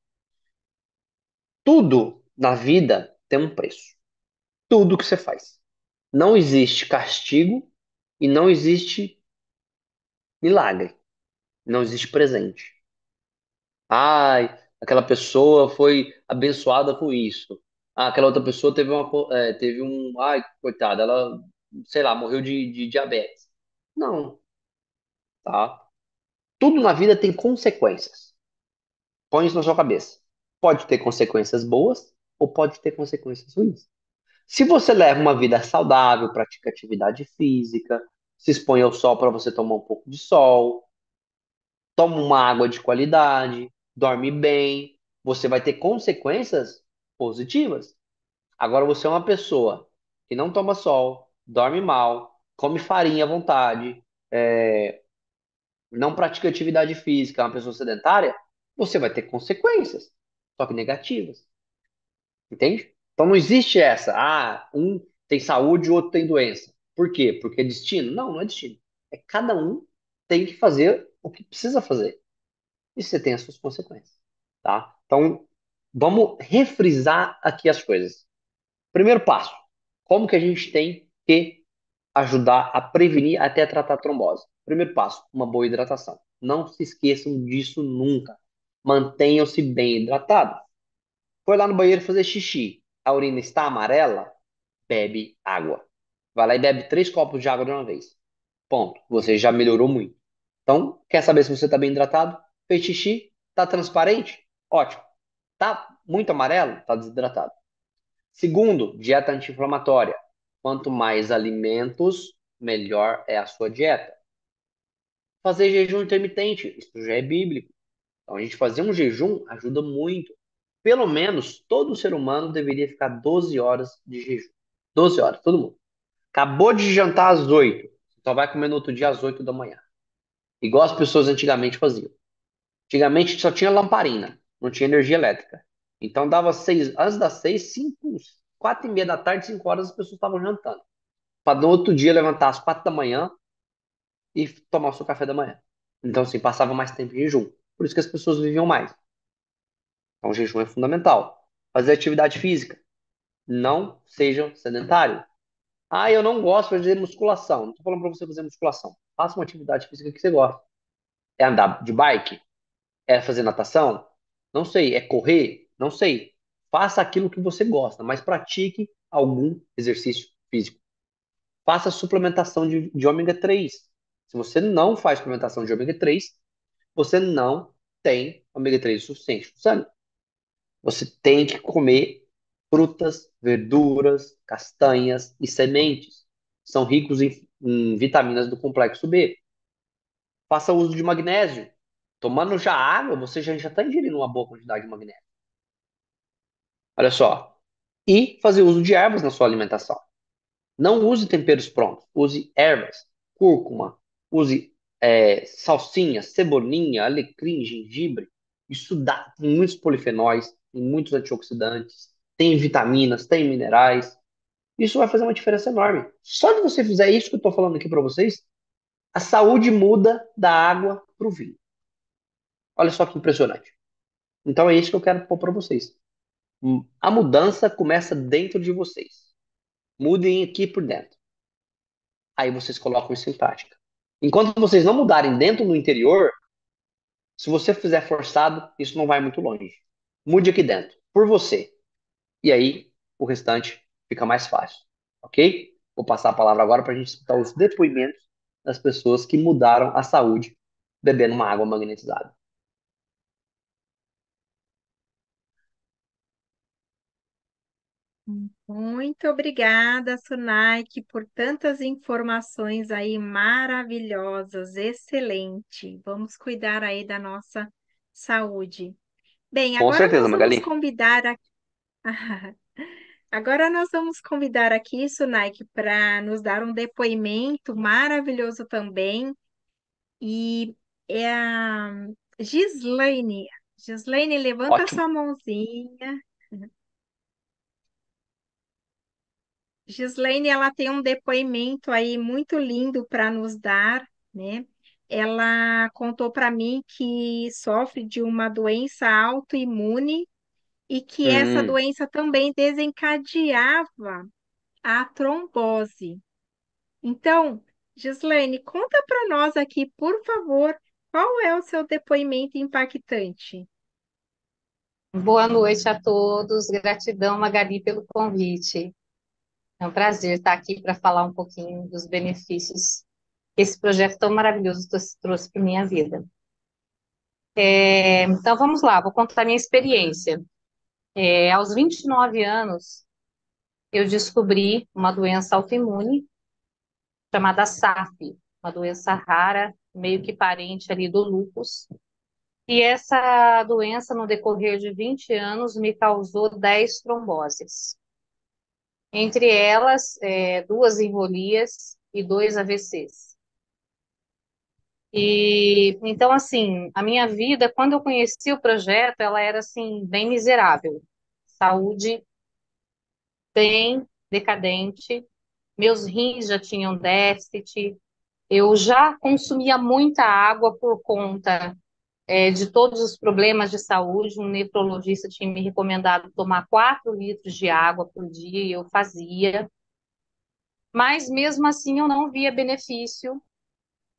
Tudo na vida tem um preço. Tudo que você faz. Não existe castigo e não existe milagre. Não existe presente. Ai, aquela pessoa foi abençoada com isso. Ah, aquela outra pessoa teve um, ai, coitada, ela, sei lá, morreu de diabetes. Não, tá? Tudo na vida tem consequências. Põe isso na sua cabeça. Pode ter consequências boas ou pode ter consequências ruins. Se você leva uma vida saudável, pratica atividade física, se expõe ao sol para você tomar um pouco de sol, toma uma água de qualidade, dorme bem, você vai ter consequências positivas. Agora você é uma pessoa que não toma sol, dorme mal, come farinha à vontade, não pratica atividade física, é uma pessoa sedentária, você vai ter consequências, só que negativas, entende? Então não existe essa, um tem saúde, o outro tem doença. Por quê? Porque é destino? Não, não é destino. É cada um tem que fazer o que precisa fazer. E você tem as suas consequências, tá? Então, vamos refrisar aqui as coisas. Primeiro passo, como que a gente tem que ajudar a prevenir até tratar a trombose? Primeiro passo, uma boa hidratação. Não se esqueçam disso nunca. Mantenham-se bem hidratados. Foi lá no banheiro fazer xixi, a urina está amarela? Bebe água. Vai lá e bebe 3 copos de água de uma vez. Ponto. Você já melhorou muito. Então, quer saber se você está bem hidratado? Fez xixi? Está transparente? Ótimo. Tá muito amarelo? Está desidratado. Segundo, dieta anti-inflamatória. Quanto mais alimentos, melhor é a sua dieta. Fazer jejum intermitente, isso já é bíblico. Então, a gente fazer um jejum ajuda muito. Pelo menos todo ser humano deveria ficar 12 horas de jejum. 12 horas, todo mundo. Acabou de jantar às 8, só vai comer no outro dia às 8 da manhã. Igual as pessoas antigamente faziam. Antigamente só tinha lamparina, não tinha energia elétrica. Então dava 6, antes das 6, 5, 4:30 da tarde, 5 horas as pessoas estavam jantando. Para no outro dia levantar às 4 da manhã e tomar o seu café da manhã. Então, assim, passava mais tempo em jejum. Por isso que as pessoas viviam mais. Então, o jejum é fundamental. Fazer atividade física. Não sejam sedentários. Ah, eu não gosto de fazer musculação. Não estou falando para você fazer musculação. Faça uma atividade física que você gosta. É andar de bike? É fazer natação? Não sei. É correr? Não sei. Faça aquilo que você gosta, mas pratique algum exercício físico. Faça suplementação de ômega 3. Se você não faz suplementação de ômega 3, você não tem ômega 3 suficiente no sangue. Você tem que comer frutas, verduras, castanhas e sementes. São ricos em vitaminas do complexo B. Faça uso de magnésio. Tomando já água, você já está ingerindo uma boa quantidade de magnésio. Olha só. E fazer uso de ervas na sua alimentação. Não use temperos prontos. Use ervas, cúrcuma, use salsinha, cebolinha, alecrim, gengibre. Isso dá tem muitos polifenóis, tem muitos antioxidantes, tem vitaminas, tem minerais. Isso vai fazer uma diferença enorme. Só de você fizer isso que eu estou falando aqui para vocês, a saúde muda da água para o vinho. Olha só que impressionante. Então é isso que eu quero pôr para vocês. A mudança começa dentro de vocês. Mudem aqui por dentro. Aí vocês colocam isso em prática. Enquanto vocês não mudarem dentro no interior, se você fizer forçado, isso não vai muito longe. Mude aqui dentro, por você. E aí o restante fica mais fácil. Ok? Vou passar a palavra agora para a gente escutar os depoimentos das pessoas que mudaram a saúde bebendo uma água magnetizada. Muito obrigada, Sunaik, por tantas informações aí maravilhosas, excelente. Vamos cuidar aí da nossa saúde. Bem, Com agora certeza, nós vamos Magali. convidar a... agora nós vamos convidar aqui, Sunaik, para nos dar um depoimento maravilhoso também. E é a Gislaine. Gislaine, levanta Ótimo. sua mãozinha. Gislaine, ela tem um depoimento aí muito lindo para nos dar, né? Ela contou para mim que sofre de uma doença autoimune e que essa Hum, doença também desencadeava a trombose. Então, Gislaine, conta para nós aqui, por favor, qual é o seu depoimento impactante? Boa noite a todos. Gratidão, Magali, pelo convite. É um prazer estar aqui para falar um pouquinho dos benefícios que esse projeto tão maravilhoso trouxe para minha vida. Então, vamos lá, vou contar minha experiência. Aos 29 anos, eu descobri uma doença autoimune chamada SAF, uma doença rara, meio que parente ali do lúpus. E essa doença, no decorrer de 20 anos, me causou 10 tromboses. Entre elas, duas envolias e dois AVCs. E então, assim, a minha vida, quando eu conheci o projeto, ela era assim bem miserável, saúde bem decadente, meus rins já tinham déficit, eu já consumia muita água por conta de todos os problemas de saúde. Um nefrologista tinha me recomendado tomar 4 litros de água por dia e eu fazia. Mas mesmo assim eu não via benefício.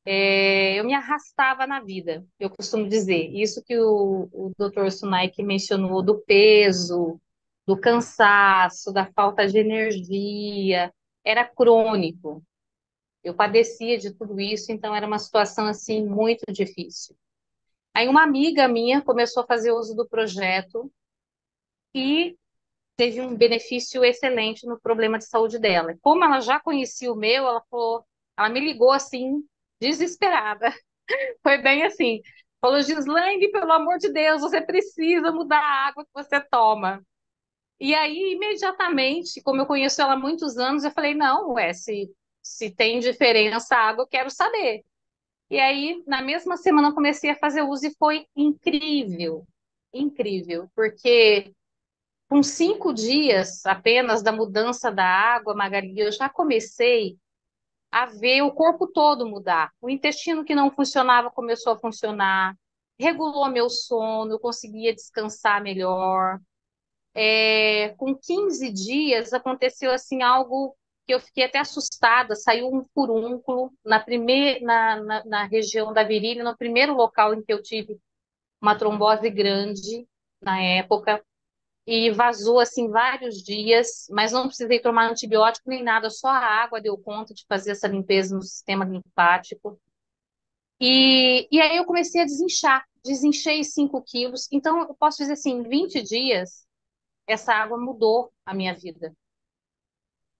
Eu me arrastava na vida, eu costumo dizer. Isso que o Dr. Sunaik mencionou do peso, do cansaço, da falta de energia, era crônico. Eu padecia de tudo isso, então era uma situação assim muito difícil. Aí uma amiga minha começou a fazer uso do projeto e teve um benefício excelente no problema de saúde dela. Como ela já conhecia o meu, ela falou, ela me ligou assim, desesperada. Foi bem assim. Falou, Gislaine, pelo amor de Deus, você precisa mudar a água que você toma. E aí, imediatamente, como eu conheço ela há muitos anos, eu falei, não, ué, se tem diferença a água, eu quero saber. E aí, na mesma semana, eu comecei a fazer uso e foi incrível. Incrível, porque com 5 dias apenas da mudança da água, Magali, eu já comecei a ver o corpo todo mudar. O intestino que não funcionava começou a funcionar, regulou meu sono, eu conseguia descansar melhor. Com 15 dias aconteceu assim algo que eu fiquei até assustada. Saiu um furúnculo na região da virilha, no primeiro local em que eu tive uma trombose grande na época. E vazou assim vários dias, mas não precisei tomar antibiótico nem nada, só a água deu conta de fazer essa limpeza no sistema linfático. E aí eu comecei a desinchei 5 quilos. Então, eu posso dizer assim, em 20 dias, essa água mudou a minha vida.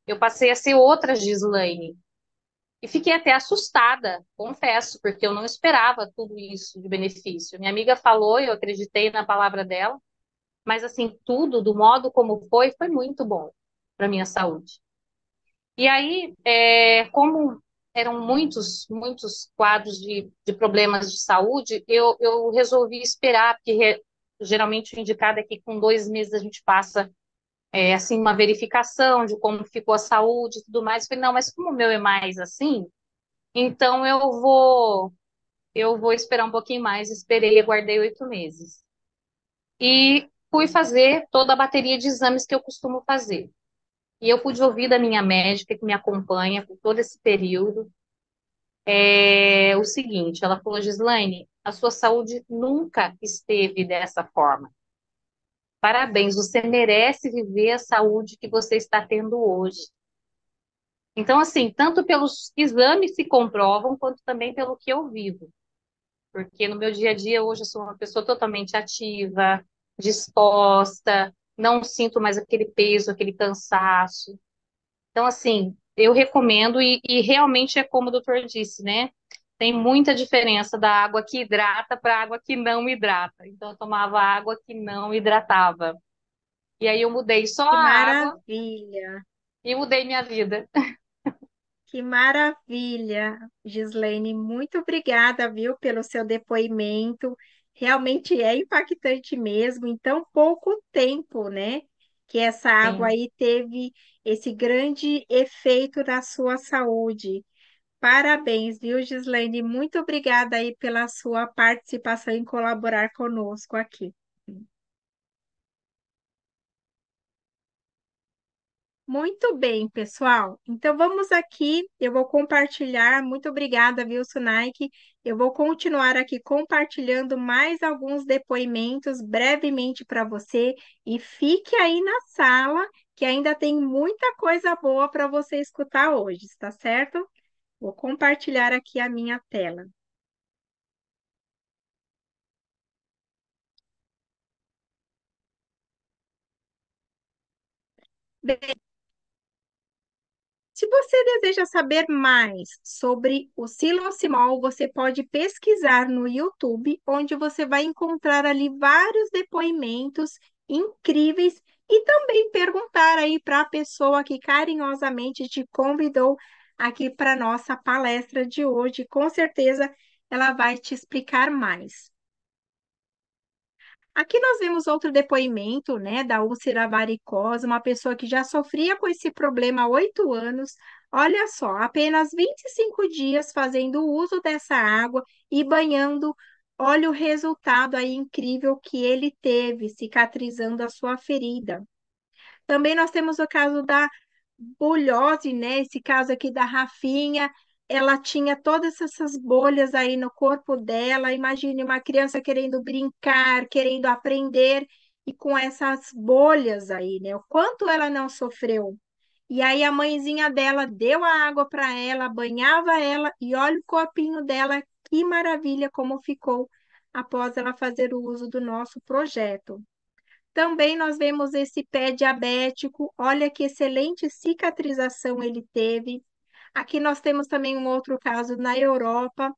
Eu passei a ser outra Gislaine. E fiquei até assustada, confesso, porque eu não esperava tudo isso de benefício. Minha amiga falou, eu acreditei na palavra dela, mas assim, tudo, do modo como foi muito bom para minha saúde. E aí, como eram muitos quadros de problemas de saúde, eu resolvi esperar, porque geralmente o indicado é que com 2 meses a gente passa assim uma verificação de como ficou a saúde e tudo mais. Eu falei, não, mas como o meu é mais assim, então eu vou esperar um pouquinho mais. Esperei, aguardei 8 meses. E fui fazer toda a bateria de exames que eu costumo fazer. E eu pude ouvir da minha médica que me acompanha por todo esse período o seguinte, ela falou, Gislaine, a sua saúde nunca esteve dessa forma. Parabéns, você merece viver a saúde que você está tendo hoje. Então, assim, tanto pelos exames se comprovam, quanto também pelo que eu vivo. Porque no meu dia a dia, hoje, eu sou uma pessoa totalmente ativa, disposta, não sinto mais aquele peso, aquele cansaço. Então, assim, eu recomendo e realmente é como o doutor disse, né? Tem muita diferença da água que hidrata para a água que não hidrata. Então, eu tomava água que não hidratava. E aí eu mudei só Que a água maravilha! e mudei minha vida. Que maravilha, Gislaine. Muito obrigada, viu, pelo seu depoimento. Realmente é impactante mesmo, em tão pouco tempo, né? Que essa água Sim. aí teve esse grande efeito na sua saúde. Parabéns, viu, Gislaine? Muito obrigada aí pela sua participação em colaborar conosco aqui. Muito bem, pessoal. Então vamos aqui, eu vou compartilhar. Muito obrigada, viu, Sunaik? Eu vou continuar aqui compartilhando mais alguns depoimentos brevemente para você e fique aí na sala, que ainda tem muita coisa boa para você escutar hoje, está certo? Vou compartilhar aqui a minha tela. Se você deseja saber mais sobre o Silocimol, você pode pesquisar no YouTube, onde você vai encontrar ali vários depoimentos incríveis e também perguntar aí para a pessoa que carinhosamente te convidou aqui para nossa palestra de hoje. Com certeza ela vai te explicar mais. Aqui nós vemos outro depoimento, né, da úlcera varicosa, uma pessoa que já sofria com esse problema há 8 anos. Olha só, apenas 25 dias fazendo uso dessa água e banhando. Olha o resultado aí incrível que ele teve, cicatrizando a sua ferida. Também nós temos o caso da bulhose, né? Esse caso aqui da Rafinha, ela tinha todas essas bolhas aí no corpo dela. Imagine uma criança querendo brincar, querendo aprender, e com essas bolhas aí, né? O quanto ela não sofreu. E aí a mãezinha dela deu a água para ela, banhava ela, e olha o corpinho dela, que maravilha como ficou após ela fazer o uso do nosso projeto. Também nós vemos esse pé diabético, olha que excelente cicatrização ele teve. Aqui nós temos também um outro caso na Europa,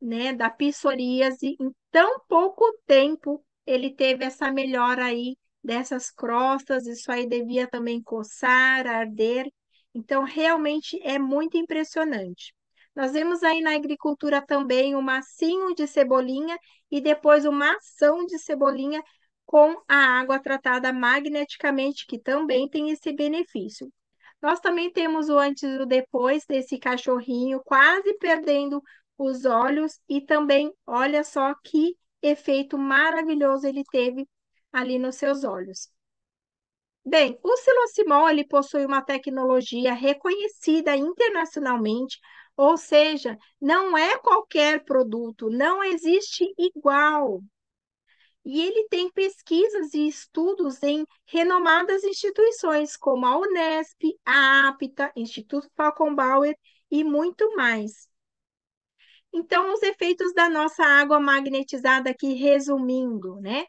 né, da psoríase. Em tão pouco tempo ele teve essa melhora aí dessas crostas, isso aí devia também coçar, arder. Então, realmente é muito impressionante. Nós vemos aí na agricultura também o massinho de cebolinha e depois uma ação de cebolinha com a água tratada magneticamente, que também tem esse benefício. Nós também temos o antes e o depois desse cachorrinho quase perdendo os olhos e também, olha só que efeito maravilhoso ele teve ali nos seus olhos. Bem, o Silocimol ele possui uma tecnologia reconhecida internacionalmente, ou seja, não é qualquer produto, não existe igual. E ele tem pesquisas e estudos em renomadas instituições, como a Unesp, a APTA, Instituto Falcon Bauer e muito mais. Então, os efeitos da nossa água magnetizada aqui, resumindo, né?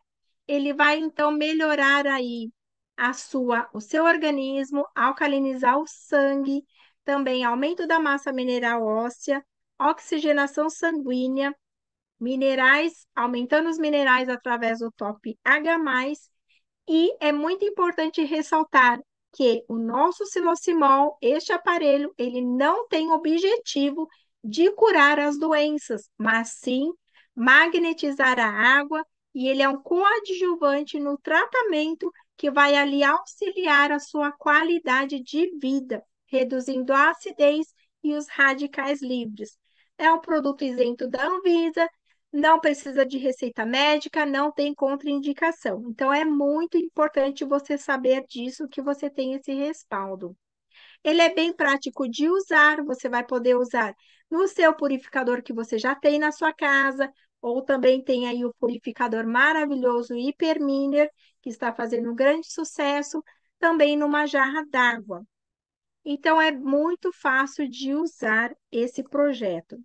Ele vai então melhorar aí o seu organismo, alcalinizar o sangue, também aumento da massa mineral óssea, oxigenação sanguínea, minerais, aumentando os minerais através do top H+, e é muito importante ressaltar que o nosso silocimol, este aparelho, ele não tem objetivo de curar as doenças, mas sim magnetizar a água, e ele é um coadjuvante no tratamento que vai ali auxiliar a sua qualidade de vida, reduzindo a acidez e os radicais livres. É um produto isento da Anvisa, não precisa de receita médica, não tem contraindicação. Então, é muito importante você saber disso, que você tem esse respaldo. Ele é bem prático de usar, você vai poder usar no seu purificador que você já tem na sua casa, ou também tem aí o purificador maravilhoso Hyperminer, que está fazendo um grande sucesso, também numa jarra d'água. Então, é muito fácil de usar esse projeto.